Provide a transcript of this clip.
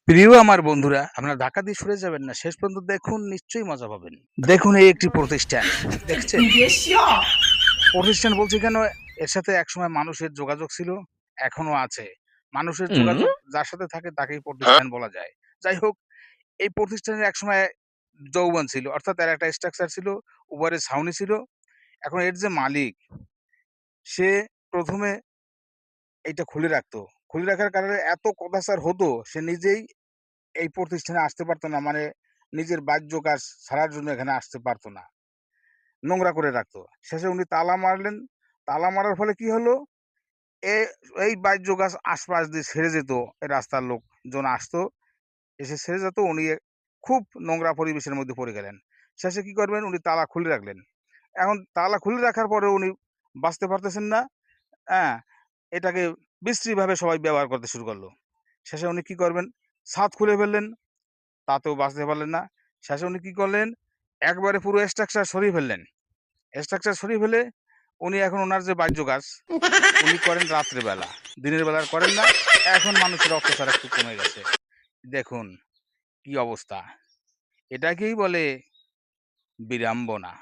প্রিয় আমার বন্ধুরা, আপনারা ধাক্কা দিয়ে সরে যাবেন না। শেষ পর্যন্ত দেখুন, নিশ্চয়ই মজা পাবেন। দেখুন এই একটি প্রতিষ্ঠান। দেখছেন? 你别笑，প্রতিষ্ঠান বলছি কেন? এর সাথে একসময় মানুষের যোগাযোগ ছিল, এখনো আছে। মানুষের যোগাযোগ যার সাথে থাকে তাকেই প্রতিষ্ঠান বলা যায়। যাই হোক, এই প্রতিষ্ঠানের একসময় যৌবন ছিল। অর্থাৎ এর একটা স্ট্রাকচার ছিল, উপরে ছাউনি ছিল। এখন এর যে মালিক, সে ১ম এ এইটা খুলে রাখতো। খুলে রাখার কারণে এত কথাসার হতো, সে নিজেই এই প্রতিষ্ঠানে আসতে পারত না। মানে নিজের বাহ্য কাজ ছাড়ার জন্য এখানে আসতে পারত না। নোংরা করে রাখতো। শেষে উনি তালা মারলেন। তালা মারার ফলে কি হলো? এ এই বাহ্য গাছ আশপাশ দিয়ে ছেড়ে যেত। এই রাস্তার লোকজন আসতো, এসে ছেড়ে যেত। উনি খুব নোংরা পরিবেশের মধ্যে পড়ে গেলেন। শেষে কি করবেন? উনি তালা খুলে রাখলেন। এখন তালা খুলে রাখার পরেও উনি বাঁচতে পারতেছেন না। হ্যাঁ? এটাকে বিশ্রীভাবে সবাই ব্যবহার করতে শুরু করলো। শেষে উনি কি করবেন? ছাদ খুলে ফেললেন। তাতেও বাঁচতে পারলেন না। শেষে উনি কি করলেন? একবারে পুরো স্ট্রাকচার সরিয়ে ফেললেন। স্ট্রাকচার সরিয়ে ফেলে উনি এখন উনার যে বাহ্য কাজ, উনি করেন রাত্রে বেলা। দিনের বেলা আর করেন না। এখন মানুষের অত্যাচার একটু কমে গেছে। দেখুন কি অবস্থা। এটাকেই বলে বিড়ম্বনা।